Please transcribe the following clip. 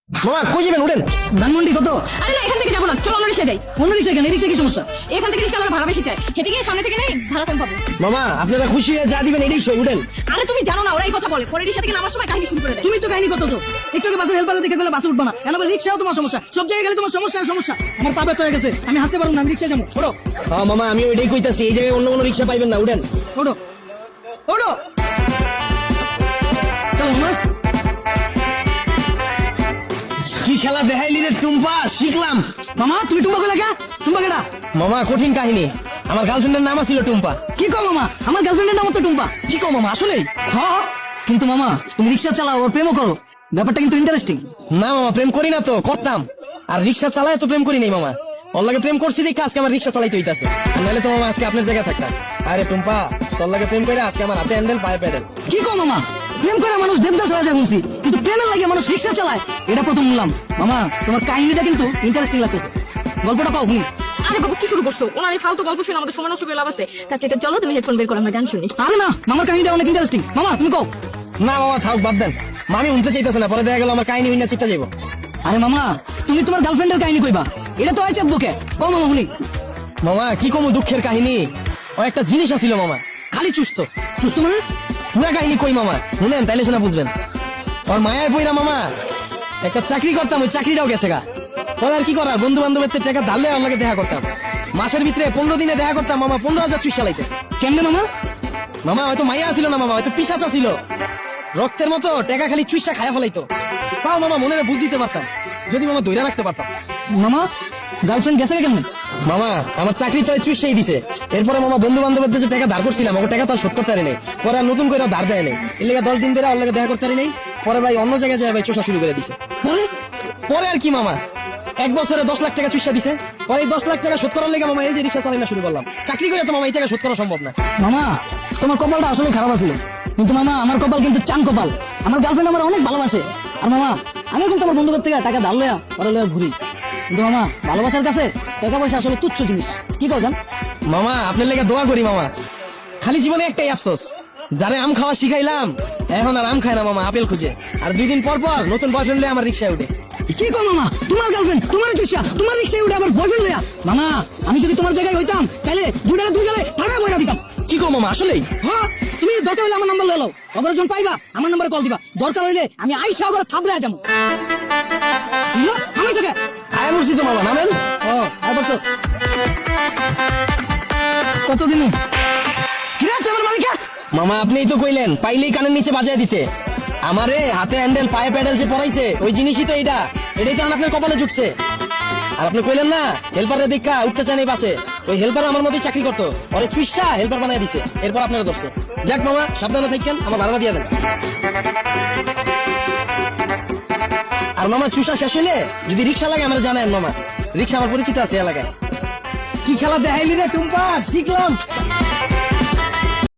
মামা কই যাবেন উঠেন। ধানমন্ডি কত? আরে না, এখান থেকে যাবো না, চলো অন্য রিক্সায় যাই। অন্য রিক্সা কেন? এই রিক্সা কি সমস্যা? এখান থেকে রিক্সা আমার ভাড়া বেশি চাই, হেঁটে গিয়ে সামনে থেকে নেই, ভাড়া কম পাবো। মামা আপনারা খুশি হয়ে যা দিবেন এটাই সই, উঠেন। আরে তুমি জানো না, ওরা এই কথা বলে, পরে রিক্সা থেকে নামার সময় কাহিনী শুরু করে দেয়। তুমি তো কাহিনী করতেছো। একটু আগে বাসের হেল্পারে দেখে গেলে বাসে উঠবা না, কেন? রিক্সাও তোমার সমস্যা, সব জায়গায় গেলে তোমার সমস্যা সমস্যা। আমার পা ব্যথা হয়ে গেছে, আমি হাঁটতে পারবো না, আমি রিক্সা যাবো। ওঠো হ্যাঁ মামা আমি ওইটাই কইতাছি, এই জায়গায় অন্য কোনো রিক্সা পাইবেন না, উঠেন। ওঠো ওঠো, চলো মামা। কি খেলা দেখাইলি রে টুম্পা, শিখলাম। মামা তুমি টুম্বা কইলা কে? টুম্বা কেডা? মামা কঠিন কাহিনী, আমার গার্লফ্রেন্ডের নাম ছিল টুম্পা। কি কও মামা? আমার গার্লফ্রেন্ডের নাম তো টুম্পা। কি কো মামা, আসলেই? হ্যাঁ, কিন্তু মামা তুমি রিক্সা চালাও আর প্রেমও করো, ব্যাপারটা কিন্তু ইন্টারেস্টিং। না মামা প্রেম করি না তো, করতাম। আর রিক্সা চালায় তো প্রেম করি নাই মামা, ওর লাগে প্রেম করছি দেখে আজকে আমার রিক্সা চালাইতে হইতাছে, আর নাহলে তো মামা আজকে আপনার জায়গায় থাকতাম। আরে টুম্পা তোর লাগে প্রেম করে আজকে আমার হাতে হ্যান্ডেল পায়ে প্যাডেল। কি কও মামা? প্রেম করে মানুষ দেবদাস হয়ে যায় শুনছি, কিন্তু প্রেমের লাগে মানুষ রিক্সা চালায় এটা প্রথম শুনলাম। মামা তোমার কাহিনীটা কিন্তু ইন্টারেস্টিং লাগতেছে, গল্পটা কও শুনি। আরে বাবু কি শুরু করছো? ওনার এই ফালতু গল্প শুনে আমাদের সময় নষ্ট করে লাভ আছে? তার চাইতে চলো তুমি হেডফোন বের করো, আমরা গান শুনি। আরে না, মামার কাহিনীটা অনেক ইন্টারেস্টিং। মামা তুমি কও। না মামা থাক, বাদ দেন, মামি শুনতে চাইতেছে না, পরে দেখা গেল আমার কাহিনী হইনা চিত্তা যাইব। আরে মামা তুমি তোমার গার্লফ্রেন্ডের কাহিনী কইবা, এটা তো আইছে বুকে, কও মামা শুনি। মামা কি কমু দুঃখের কাহিনী, ও একটা জিনিস আছিল মামা, খালি চুস্ত। চুস্ত মানে? পুরা কাহিনী কই মামা, শুনেন তাইলে সেনা বুঝবেন। ওর মায়ের বইরা মামা একটা চাকরি করতাম, ওই চাকরিটাও গেছে গা। পরে আর কি করার, বন্ধু বান্ধবের টাকা ধারলে ওর লাগে দেখা করতাম, মাসের ভিতরে 15 দিনে দেখা করতাম মামা 15,000 চুইস চালাইতে। কেমনে মামা? মামা হয়তো মাইয়া ছিল না মামা, হয়তো পিসাচা ছিল, রক্তের মতো টাকা খালি চুইসা খায়া ফেলাইতো। তাও মামা মনের বুঝ দিতে পারতাম, যদি মামা দইরা রাখতে পারতাম। মামা গার্লফ্রেন্ড গেছে কেমনে? মামা আমার চাকরি তো চুষেই দিছে, এরপরে মামা বন্ধু বান্ধবের যে টাকা ধার করছিলাম ওকে টাকা তো আর শোধ করতে পারি নাই, পরে আর নতুন করে ধার দেয় নাই, এর লেগে 10 দিন ধরে ওর লাগে দেখা করতে পারি নাই। পরে ভাই অন্য জায়গায় যায় ভাই চোষা শুরু করে দিছে। পরে আর কি মামা 1 বছরে 10 লাখ টাকা চুষা দিছে, পরে এই 10 লাখ টাকা শোধ করার লেগে মামা এই যে রিক্সা চালানো শুরু করলাম। চাকরি করে তো মামা এই টাকা শোধ করা সম্ভব না। মামা তোমার কপালটা আসলে খারাপ আছিল, কিন্তু মামা আমার কপাল কিন্তু চান কপাল। আমার গার্লফ্রেন্ড আমার অনেক ভালোবাসে, আর মামা আমি কিন্তু আমার বন্ধুদের থেকে টাকা ধার লয়া পরে লয়া ঘুরি, কিন্তু মামা ভালোবাসার কাছে টাকা পয়সা আসলে তুচ্ছ জিনিস। কি করছেন মামা আপনার লেগে দোয়া করি মামা, খালি জীবনে একটাই আফসোস, যারে আম খাওয়া শিখাইলাম এখন আর আম খায় না মামা, আপেল খুঁজে। আর 2 দিন পর পর নতুন বয়ফ্রেন্ড লয়ে আমার রিক্সায় উঠে। কি কো মামা? তোমার গার্লফ্রেন্ড তোমার চুষা তোমার রিক্সায় উঠে আবার বয়ফ্রেন্ড লয়া? মামা আমি যদি তোমার জায়গায় হইতাম তাহলে দুই গেলে টাকা বইরা দিতাম। কি কো মামা, আসলেই? হ্যাঁ, তুমি দরকার হলে আমার নাম্বার লয়ে লও, অগর যখন পাইবা আমার নাম্বারে কল দিবা, দরকার হইলে আমি আইসা অগর থাবড়ে যাবো। বুঝলো? আমি তোকে আয় বসছি তো মামা, নামেন। ও আর বসো কতদিন ফিরে আসছে আমার মালিকা। মামা আপনিই তো কইলেন পাইলেই কানের নিচে বাজায় দিতে, আমারে হাতে হ্যান্ডেল পায়ে প্যাডেল যে পড়াইছে ওই জিনিসই তো এইটা, এটাই তো আপনার কপালে জুটছে। আর আপনি কইলেন না হেল্পারে দেখা উঠতে চান এই বাসে, ওই হেল্পার আমার মতোই চাকরি করতো, ওরে চুইসা হেল্পার বানাই দিছে, এরপর আপনারা ধরছে। যাক মামা সাবধানে থাকেন, আমার ভাড়া দিয়ে দেন। আর মামা চুষা শেষ হইলে যদি রিক্সা লাগে আমরা জানেন মামা, রিক্সা আমার পরিচিত আছে এলাকায়। কি খেলা দেখাইলি রে টুম্পা, শিখলাম।